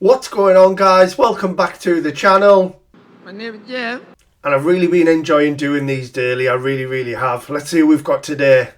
What's going on, guys? Welcome back to the channel. My name is Jeff. And I've really been enjoying doing these daily. I really have. Let's see who we've got today.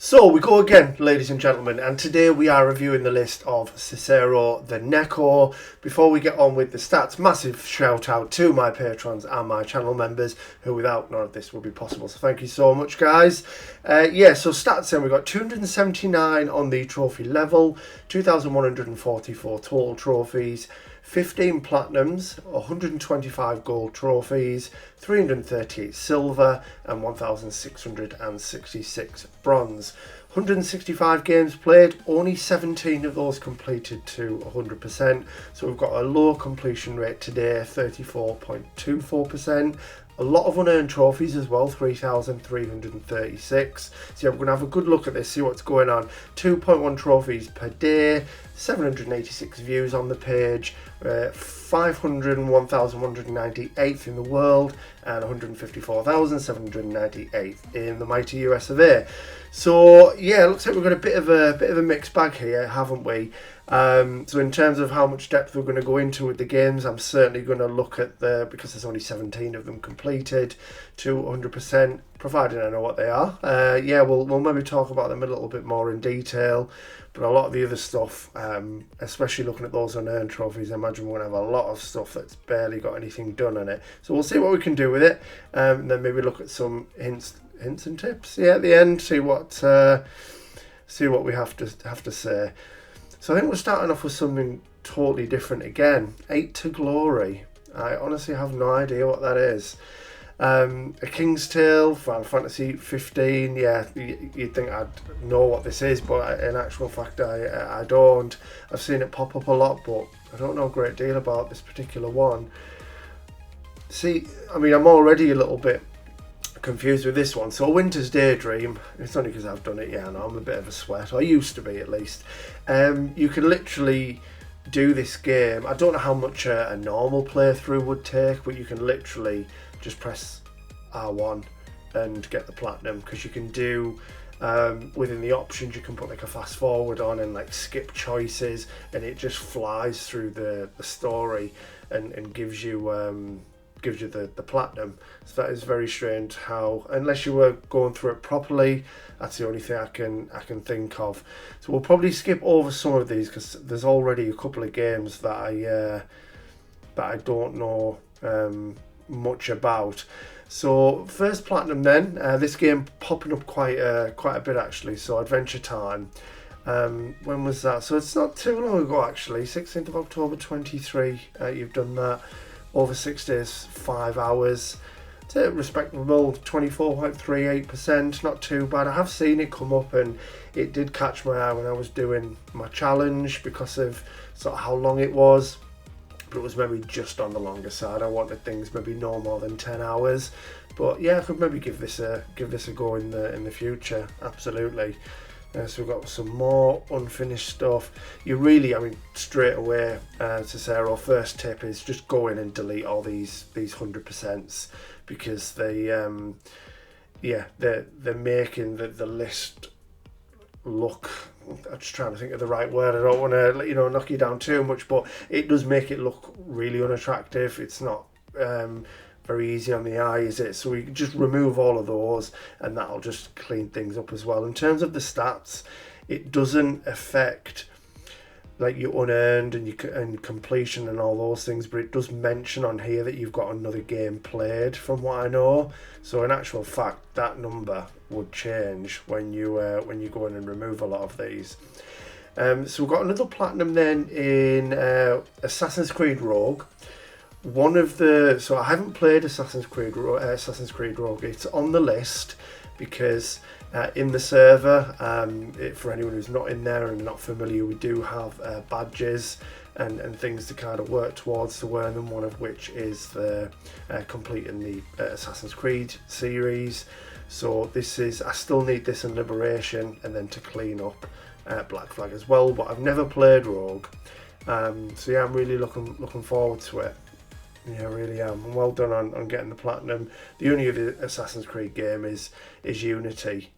So we go again, ladies and gentlemen, and today we are reviewing the list of cicerotheneko. Before we get on with the stats, massive shout out to my patrons and my channel members, who without none of this would be possible. So thank you so much, guys. So stats then, we've got 279 on the trophy level, 2,144 total trophies, 15 platinums, 125 gold trophies, 338 silver and 1,666 bronze. 165 games played, only 17 of those completed to 100%. So we've got a low completion rate today, 34.24%. A lot of unearned trophies as well, 3,336. So yeah, we're going to have a good look at this, see what's going on. 2.1 trophies per day, 786 views on the page, 501,198th in the world, and 154,798th in the mighty US of A. So yeah, looks like we've got a bit of a mixed bag here, haven't we? So in terms of how much depth we're going to go into with the games, I'm certainly going to look at because there's only 17 of them completed to 100%, provided I know what they are. We'll maybe talk about them a little bit more in detail. But a lot of the other stuff, especially looking at those unearned trophies, I imagine we're going to have a lot of stuff that's barely got anything done on it. So we'll see what we can do with it, and then maybe look at some hints and tips. Yeah, at the end, see what we have to say. So I think we're starting off with something totally different again. 8 to Glory. I honestly have no idea what that is. A King's Tale, Final Fantasy 15. Yeah, you'd think I'd know what this is, but in actual fact I don't. I've seen it pop up a lot, but I don't know a great deal about this particular one. See, I mean, I'm already a little bit confused with this one. So Winter's Daydream, it's only because I've done it. Yeah, I know I'm a bit of a sweat, or I used to be at least. You can literally do this game. I don't know how much a normal playthrough would take, but you can literally just press R1 and get the platinum, because you can do within the options, you can put like a fast forward on and like skip choices, and it just flies through the story and gives you the platinum. So that is very strange how, unless you were going through it properly, that's the only thing I can think of. So we'll probably skip over some of these, because there's already a couple of games that I don't know much about. So first platinum then, this game popping up quite a bit actually. So Adventure Time, when was that? So it's not too long ago actually, 16th of October 23. You've done that over 6 days, 5 hours. It's a respectable 24.38%, not too bad. I have seen it come up, and it did catch my eye when I was doing my challenge because of sort of how long it was. But it was maybe just on the longer side. I wanted things maybe no more than 10 hours. But yeah, I could maybe give this a go in the future. Absolutely. So we've got some more unfinished stuff. You really, I mean, straight away, Cicero, first tip is just go in and delete all these 100%s, because they're making the list look. I'm just trying to think of the right word. I don't want to knock you down too much, but it does make it look really unattractive. It's not very easy on the eye, is it? So we just remove all of those, and that'll just clean things up as well. In terms of the stats, it doesn't affect like your unearned and completion and all those things, but it does mention on here that you've got another game played, from what I know. So in actual fact, that number would change when you go in and remove a lot of these. So we've got another platinum then in Assassin's Creed Rogue. So I haven't played Assassin's Creed Rogue. It's on the list because in the server, for anyone who's not in there and not familiar, we do have badges and things to kind of work towards to earn them, one of which is the completing the Assassin's Creed series. So I still need this in Liberation, and then to clean up Black Flag as well, but I've never played Rogue. So yeah, I'm really looking forward to it. Yeah, I really am. And well done on getting the platinum. The only other Assassin's Creed game is Unity,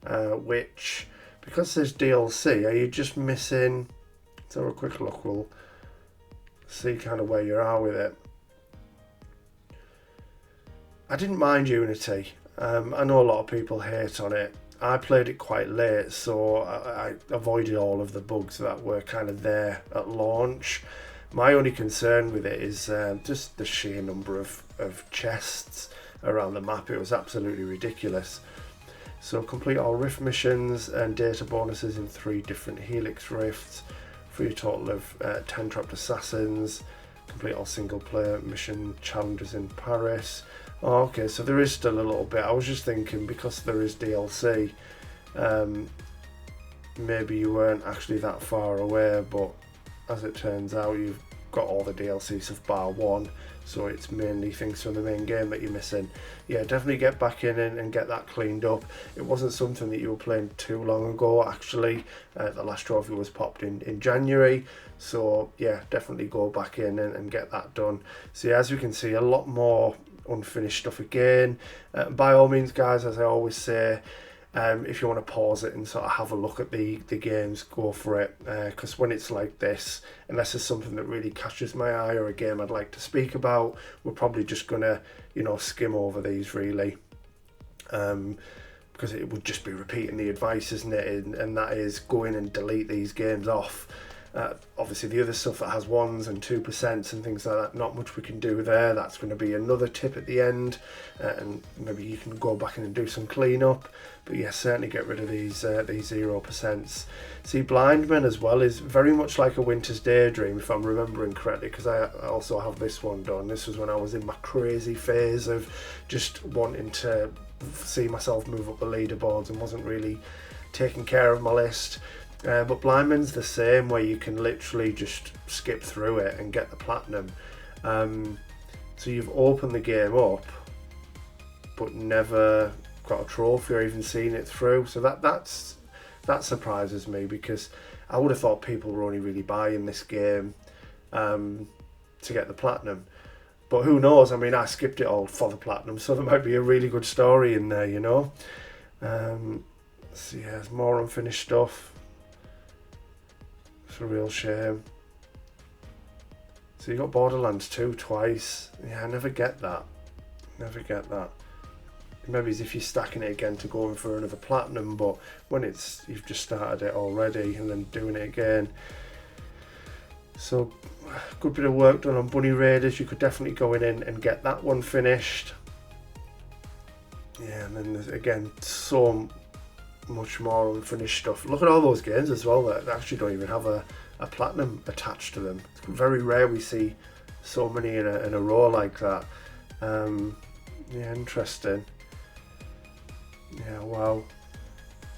which, because there's DLC, are you just missing? Let's have a quick look. We'll see kind of where you are with it. I didn't mind Unity. I know a lot of people hate on it. I played it quite late, so I avoided all of the bugs that were kind of there at launch. My only concern with it is just the sheer number of chests around the map. It was absolutely ridiculous. So complete all rift missions and data bonuses in 3 different Helix rifts for a total of 10 trapped assassins. Complete all single player mission challenges in Paris. Oh, okay, so there is still a little bit. I was just thinking, because there is DLC, maybe you weren't actually that far away, but as it turns out, you've got all the DLC stuff bar 1, so it's mainly things from the main game that you're missing. Yeah, definitely get back in and get that cleaned up. It wasn't something that you were playing too long ago, actually. The last trophy was popped in January, so yeah, definitely go back in and get that done. So yeah, as you can see, a lot more unfinished stuff again. By all means, guys, as I always say, if you want to pause it and sort of have a look at the games, go for it, because when it's like this, unless it's something that really catches my eye or a game I'd like to speak about, we're probably just gonna, skim over these, really, because it would just be repeating the advice, isn't it? And that is, go in and delete these games off. Obviously the other stuff that has 1s and 2% and things like that, not much we can do there. That's going to be another tip at the end, and maybe you can go back in and do some cleanup. But yeah, certainly get rid of these 0%. See, Blindman as well is very much like a Winter's Daydream, if I'm remembering correctly, because I also have this one done. This was when I was in my crazy phase of just wanting to see myself move up the leaderboards and wasn't really taking care of my list. But Blindman's the same, where you can literally just skip through it and get the platinum. So you've opened the game up, but never got a trophy or even seen it through. So that surprises me, because I would have thought people were only really buying this game to get the platinum. But who knows? I mean, I skipped it all for the platinum, so there might be a really good story in there, So yeah, there's more unfinished stuff. It's a real shame. So you got Borderlands 2 twice. Yeah, I never get that. Maybe as if you're stacking it again to go in for another platinum, but when you've just started it already and then doing it again. So good bit of work done on Bunny Raiders. You could definitely go in and get that one finished. Yeah, and then there's again so much more unfinished stuff. Look at all those games as well that actually don't even have a platinum attached to them. It's very rare we see so many in a row like that. Yeah, interesting. Yeah, wow.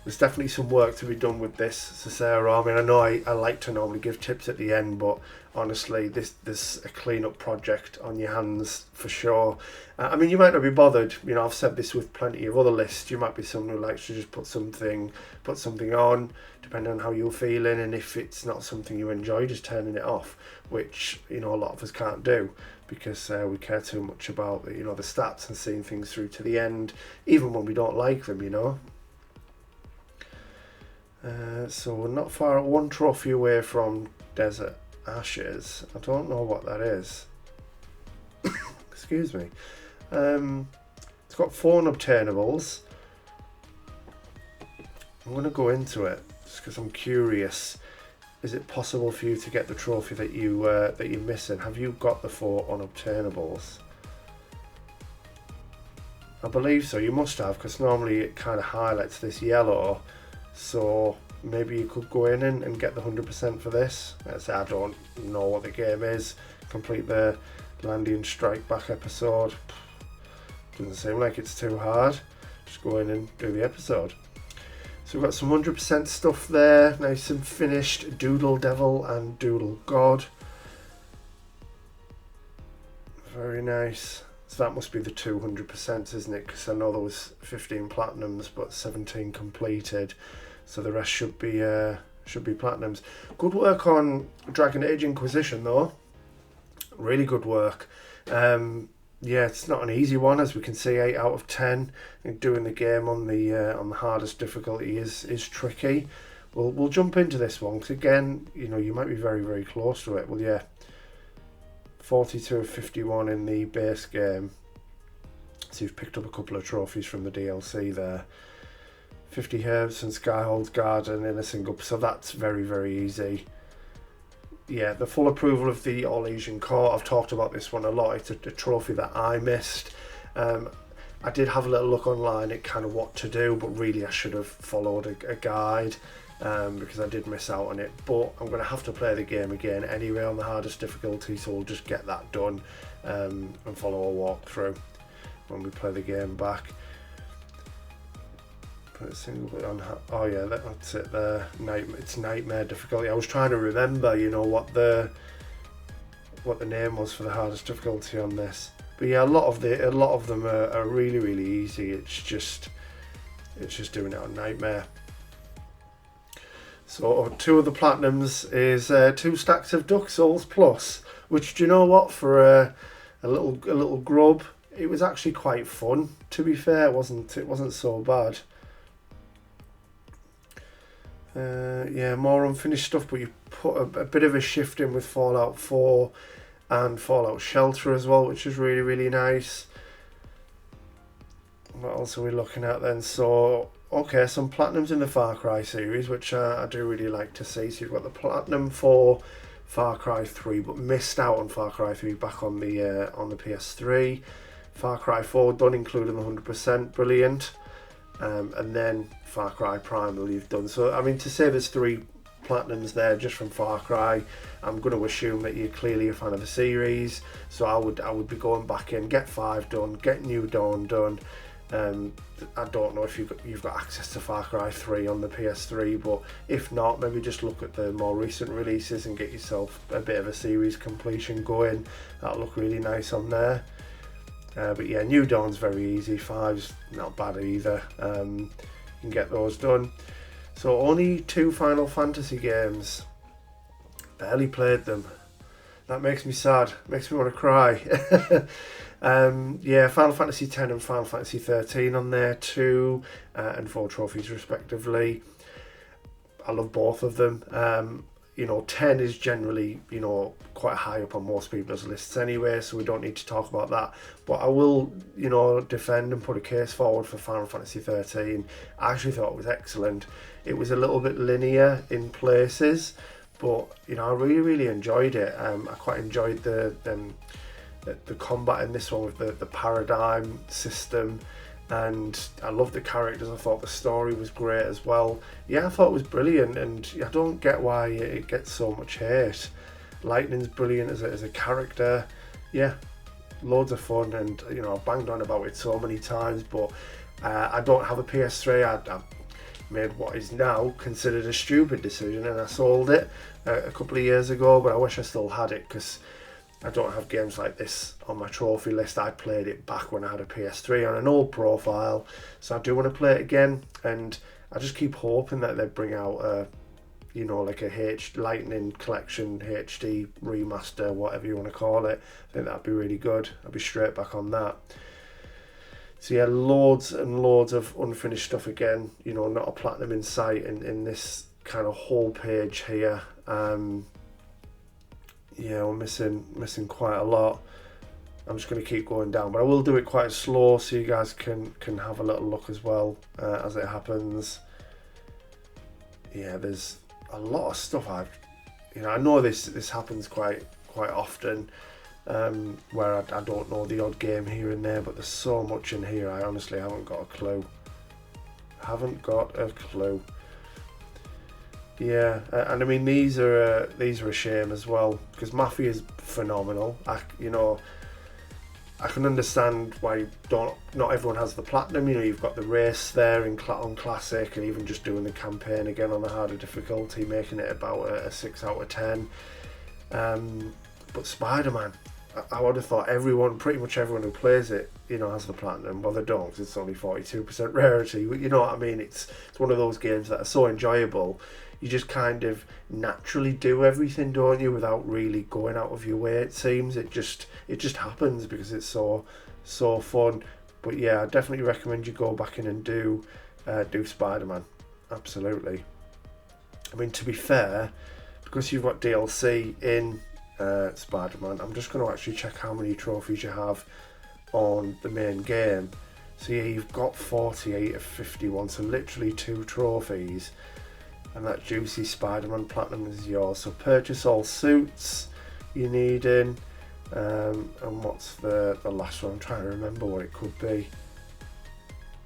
There's definitely some work to be done with this, Cicero. I mean, I know I like to normally give tips at the end, but honestly, there's a clean-up project on your hands for sure. I mean, you might not be bothered. I've said this with plenty of other lists. You might be someone who likes to just put something on, depending on how you're feeling, and if it's not something you enjoy, just turning it off, which, a lot of us can't do, because we care too much about, the stats and seeing things through to the end, even when we don't like them, So we're not far, one trophy away from Desert Ashes. I don't know what that is. Excuse me. It's got 4 unobtainables. I'm going to go into it just because I'm curious. Is it possible for you to get the trophy that you're missing? Have you got the 4 unobtainables? I believe so. You must have, because normally it kind of highlights this yellow. So maybe you could go in and get the 100% for this. I don't know what the game is. Complete the Landian Strike Back episode. Doesn't seem like it's too hard. Just go in and do the episode. So we've got some 100% stuff there. Nice and finished. Doodle Devil and Doodle God. Very nice. So that must be the 200%, isn't it? Because I know there was 15 platinums, but 17 completed. So the rest should be platinums. Good work on Dragon Age Inquisition, though. really good work. Yeah, it's not an easy one, as we can see. 8 out of 10. I think doing the game on the hardest difficulty is tricky. We'll jump into this one because, again, you know, you might be very, very close to it. Well, yeah, 42 of 51 in the base game. So you've picked up a couple of trophies from the DLC there. 50 herbs and Skyhold's Garden in a single, so that's very, very easy. Yeah, the full approval of the All Asian Court. I've talked about this one a lot. It's a trophy that I missed. I did have a little look online at kind of what to do, but really I should have followed a guide because I did miss out on it. But I'm going to have to play the game again anyway on the hardest difficulty, so we'll just get that done and follow a walkthrough when we play the game back. Put a single bit on. Oh yeah, that's it there. It's nightmare difficulty. I was trying to remember, you know, what the name was for the hardest difficulty on this. But yeah, a lot of them are really, really easy. It's just doing it on nightmare. So 2 of the platinums is 2 stacks of Dark Souls Plus, which, do you know what, for a little grub, it was actually quite fun. To be fair, it wasn't so bad. Yeah, more unfinished stuff, but you put a bit of a shift in with Fallout 4 and Fallout Shelter as well, which is really, really nice. What else are we looking at then? So, okay, some platinums in the Far Cry series, which I do really like to see. So you've got the platinum for Far Cry 3, but missed out on Far Cry 3 back on the PS3. Far Cry 4 done, including the 100%, brilliant. And then Far Cry Primal you've done. So, I mean, to say there's 3 platinums there just from Far Cry, I'm going to assume that you're clearly a fan of the series. So I would be going back in, get 5 done, get New Dawn done. I don't know if you've got access to Far Cry 3 on the PS3, but if not, maybe just look at the more recent releases and get yourself a bit of a series completion going. That'll look really nice on there. But yeah, New Dawn's very easy. 5's not bad either. You can get those done. So only 2 Final Fantasy games. Barely played them. That makes me sad. Makes me want to cry. Yeah, Final Fantasy X and Final Fantasy 13 on there, 2 and 4 trophies respectively. I love both of them. You know, 10 is generally, you know, quite high up on most people's lists anyway, so we don't need to talk about that. But I will, you know, defend and put a case forward for Final Fantasy 13. I actually thought it was excellent. It was a little bit linear in places, but, you know, I really, really enjoyed it. I quite enjoyed the combat in this one with the paradigm system. And I loved the characters. I thought the story was great as well. Yeah, I thought it was brilliant, and I don't get why it gets so much hate. Lightning's brilliant as a character. Yeah, loads of fun, and you know, I've banged on about it so many times, but I don't have a PS3. I made what is now considered a stupid decision, and I sold it a couple of years ago, but I wish I still had it, because I don't have games like this on my trophy list. I played it back when I had a PS3 on an old profile, so I do want to play it again, and I just keep hoping that they bring out you know, like a Lightning Collection HD remaster, whatever you want to call it. I think that'd be really good. I'd be straight back on that. So yeah, loads and loads of unfinished stuff again. You know, not a platinum in sight in this kind of whole page here. Yeah, we're missing quite a lot. I'm just going to keep going down, but I will do it quite slow so you guys can have a little look as well as it happens. Yeah, there's a lot of stuff I know this happens quite often, where I don't know the odd game here and there, but there's so much in here I honestly haven't got a clue. Yeah, and I mean these are a shame as well, because Mafia is phenomenal. I can understand why not everyone has the platinum. You know, you've got the race there on classic, and even just doing the campaign again on the harder difficulty, making it about a 6 out of 10. But Spider-Man, I would have thought pretty much everyone who plays it, you know, has the platinum. Well, they don't, 'cause it's only 42% rarity. You know what I mean? It's one of those games that are so enjoyable. you just kind of naturally do everything, don't you, without really going out of your way. It seems it just happens because it's so fun. But yeah, I definitely recommend you go back in and do Spider-Man. Absolutely. I mean, to be fair, because you've got DLC in Spider-Man, I'm just going to actually check how many trophies you have on the main game. So yeah, you've got 48 of 51, so literally 2 trophies. And that juicy Spider-Man Platinum is yours. So purchase all suits you need in. And what's the last one? I'm trying to remember what it could be.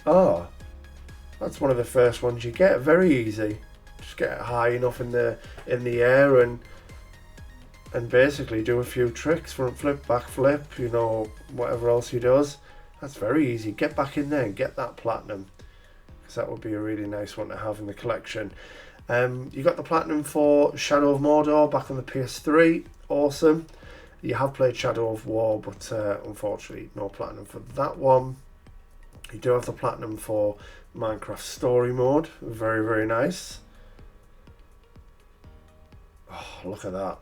Oh, that's one of the first ones you get. Very easy. Just get it high enough in the air and basically do a few tricks, front flip, back flip, you know, whatever else he does. That's very easy. Get back in there and get that platinum, because that would be a really nice one to have in the collection. You got the platinum for Shadow of Mordor back on the PS3. Awesome. You have played Shadow of War, but unfortunately no platinum for that one. You do have the platinum for Minecraft Story Mode. Very, very nice. Oh, look at that.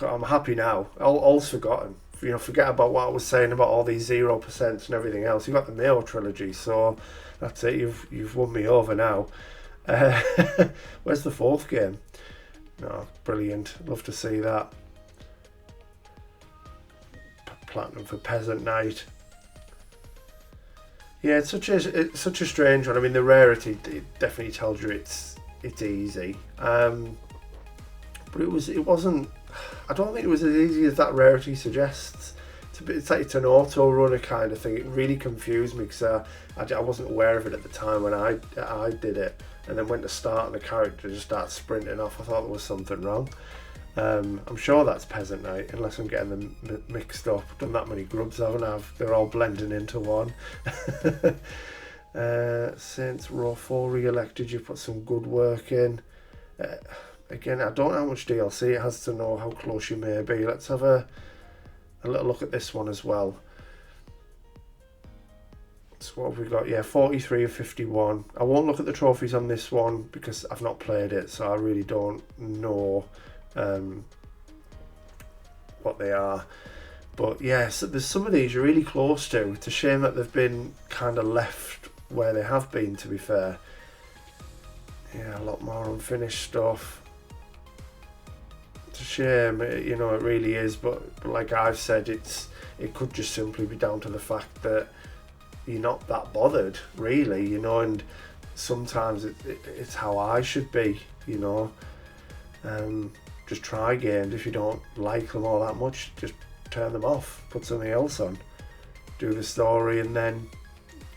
I'm happy now. All's forgotten. You know, forget about what I was saying about all these 0% and everything else. You've got the Mayo trilogy, so that's it. You've won me over now. Where's the 4th game? No, brilliant. Love to see that. Platinum for Peasant Knight. Yeah, it's such a strange one. I mean, the rarity, it definitely tells you it's easy. But it wasn't. I don't think it was as easy as that rarity suggests. It's like it's an auto runner kind of thing. It really confused me because I wasn't aware of it at the time when I did it, and then went to start and the character just starts sprinting off. I thought there was something wrong. I'm sure that's Peasant Knight, unless I'm getting them mixed up. I've done that many grubs, haven't I? They're all blending into one. Since Row 4 re-elected, you put some good work in. Again, I don't know how much DLC it has to know how close you may be. Let's have a little look at this one as well. So what have we got? Yeah, 43 of 51. I won't look at the trophies on this one because I've not played it, so I really don't know what they are. But yeah, so there's some of these you're really close to. It's a shame that they've been kind of left where they have been, to be fair. Yeah, a lot more unfinished stuff. It's a shame, you know, it really is, but like I've said, it could just simply be down to the fact that you're not that bothered, really, you know, and sometimes it's how I should be, you know. Just try games. If you don't like them all that much, just turn them off, put something else on, do the story, and then,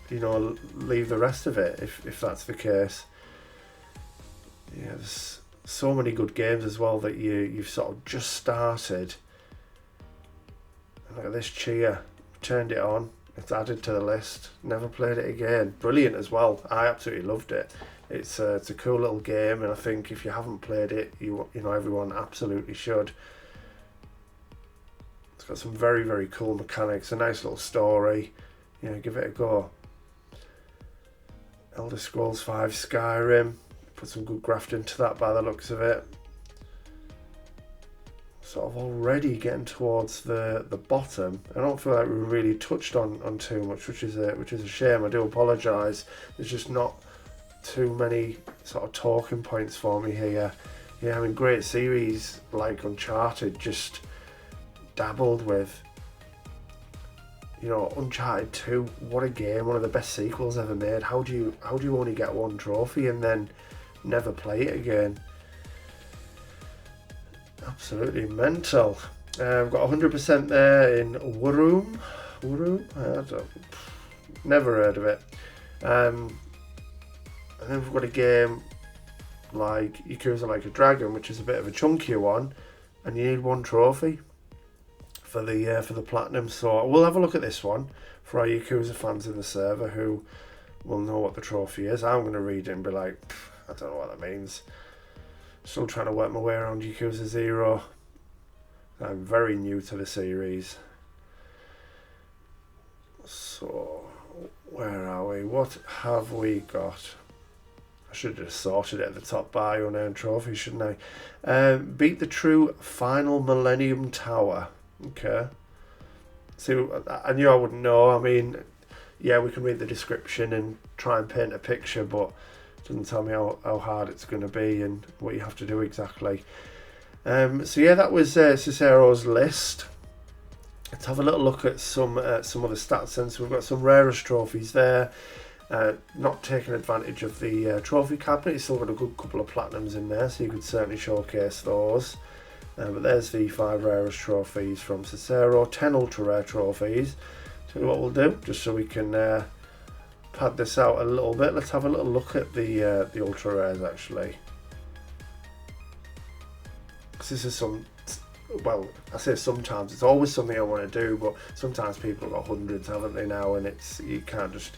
you know, leave the rest of it if that's the case. Yeah, there's so many good games as well that you've sort of just started. Look at this Cheer. Turned it on. It's added to the list. Never played it again. Brilliant as well. I absolutely loved it. It's a cool little game, and I think if you haven't played it, you know, everyone absolutely should. It's got some very, very cool mechanics. A nice little story. You know, give it a go. Elder Scrolls 5 Skyrim. Put some good graft into that by the looks of it. Sort of already getting towards the bottom. I don't feel like we really touched on too much, which is a shame. I do apologise. There's just not too many sort of talking points for me here. Yeah, I mean, great series like Uncharted just dabbled with. You know, Uncharted 2, what a game, one of the best sequels ever made. How do you only get one trophy and then never play it again? Absolutely mental. I've got 100% there in Waroom. Never heard of it. And then we've got a game like Yakuza Like a Dragon, which is a bit of a chunkier one, and you need one trophy for the platinum. So we'll have a look at this one for our Yakuza fans in the server who will know what the trophy is. I'm going to read it and be like, I don't know what that means. Still trying to work my way around Yakuza 0. I'm very new to the series. So, where are we? What have we got? should have just sorted it at the top by unearned trophies, shouldn't I? Beat the true final Millennium Tower. Okay. So I knew I wouldn't know. I mean, yeah, we can read the description and try and paint a picture, but it doesn't tell me how hard it's going to be and what you have to do exactly. So yeah, that was Cicero's list. Let's have a little look at some of the stats then. So we've got some rarest trophies there. Not taking advantage of the trophy cabinet. It's still got a good couple of platinums in there, so you could certainly showcase those. But there's the 5 rarest trophies from Cicero, 10 ultra rare trophies. So what we'll do, just so we can pad this out a little bit, let's have a little look at the ultra rares actually. Because this is well, I say sometimes, it's always something I want to do, but sometimes people have got hundreds, haven't they now, and you can't just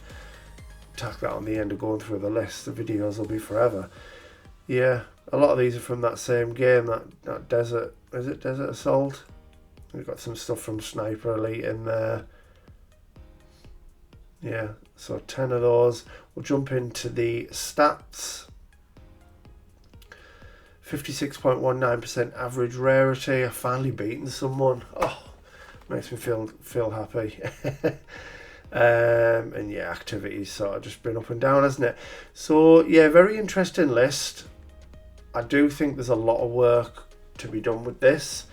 tack that on the end of going through the list. The videos will be forever. Yeah, a lot of these are from that same game, that Desert, is it Desert Assault? We've got some stuff from Sniper Elite in there. Yeah, so 10 of those. We'll jump into the stats. 56.19% average rarity. I've finally beaten someone. Oh, makes me feel happy. And yeah, activities sort of just been up and down, hasn't it? So yeah, very interesting list. I do think there's a lot of work to be done with this.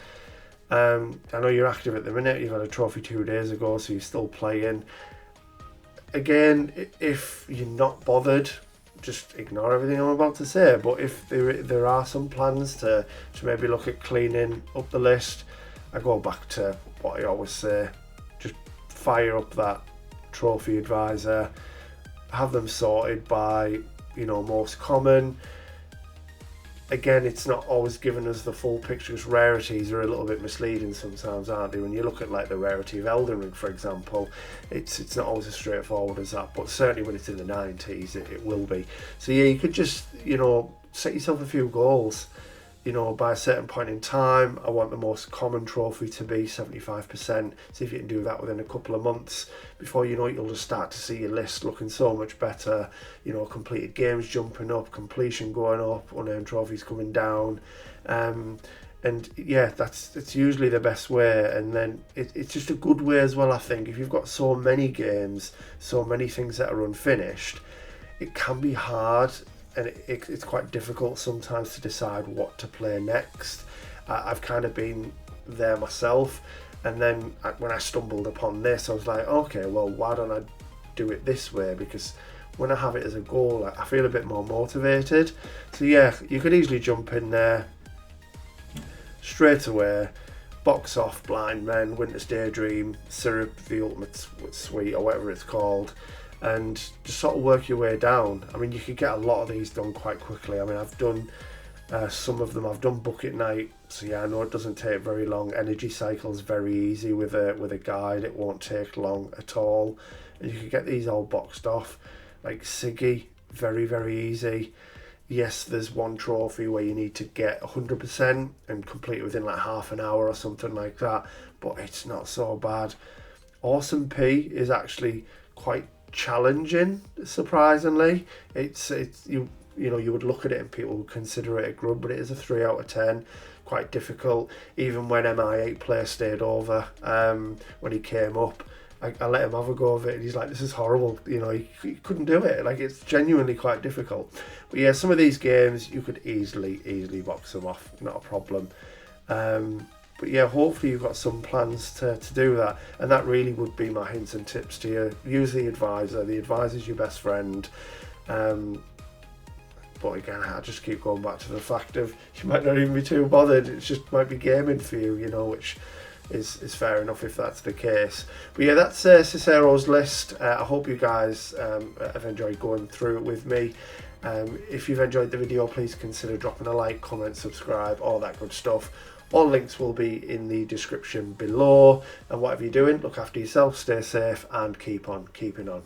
I know you're active at the minute. You've had a trophy 2 days ago, so you're still playing. Again, if you're not bothered, just ignore everything I'm about to say. But if there are some plans to maybe look at cleaning up the list, I go back to what I always say: just fire up that trophy advisor, have them sorted by most common. Again, it's not always giving us the full picture, because rarities are a little bit misleading sometimes, aren't they? When you look at like the rarity of Elden Ring, for example, it's not always as straightforward as that, but certainly when it's in the 90s, it will be. So yeah, you could just, set yourself a few goals. By a certain point in time, I want the most common trophy to be 75%. See if you can do that within a couple of months. Before you know it, you'll just start to see your list looking so much better. Completed games jumping up, completion going up, unearned trophies coming down. And yeah, it's usually the best way. And then it's just a good way as well, I think. If you've got so many games, so many things that are unfinished, it can be hard. And it's quite difficult sometimes to decide what to play next. I've kind of been there myself, and then when I stumbled upon this, I was like, okay, well, why don't I do it this way? Because when I have it as a goal, I feel a bit more motivated. So yeah, you could easily jump in there straight away, box off Blind Men, Winter's Daydream, Syrup, The Ultimate Sweet, or whatever it's called, and just sort of work your way down. I mean, you could get a lot of these done quite quickly. I mean, I've done some of them. I've done Bucket Night, so yeah, I know it doesn't take very long. Energy Cycle's very easy with a guide. It won't take long at all, and you can get these all boxed off. Like Siggy, very, very easy. Yes, there's one trophy where you need to get 100% and complete it within like half an hour or something like that, but it's not so bad. Awesome P is actually quite challenging, surprisingly. It's you would look at it and people would consider it a grub, but it is a 3 out of 10. Quite difficult. Even when MI8 player stayed over, when he came up, I let him have a go of it, and he's like, this is horrible. He couldn't do it. Like, it's genuinely quite difficult. But yeah, some of these games you could easily box them off, not a problem. But yeah, hopefully you've got some plans to do that, and that really would be my hints and tips to you. Use the advisor. The advisor's your best friend. But again, I just keep going back to the fact of you might not even be too bothered. It just might be gaming for you, which is fair enough if that's the case. But yeah, that's Cicero's list. I hope you guys have enjoyed going through it with me. If you've enjoyed the video, please consider dropping a like, comment, subscribe, all that good stuff. All links will be in the description below. And whatever you're doing, look after yourself, stay safe, and keep on keeping on.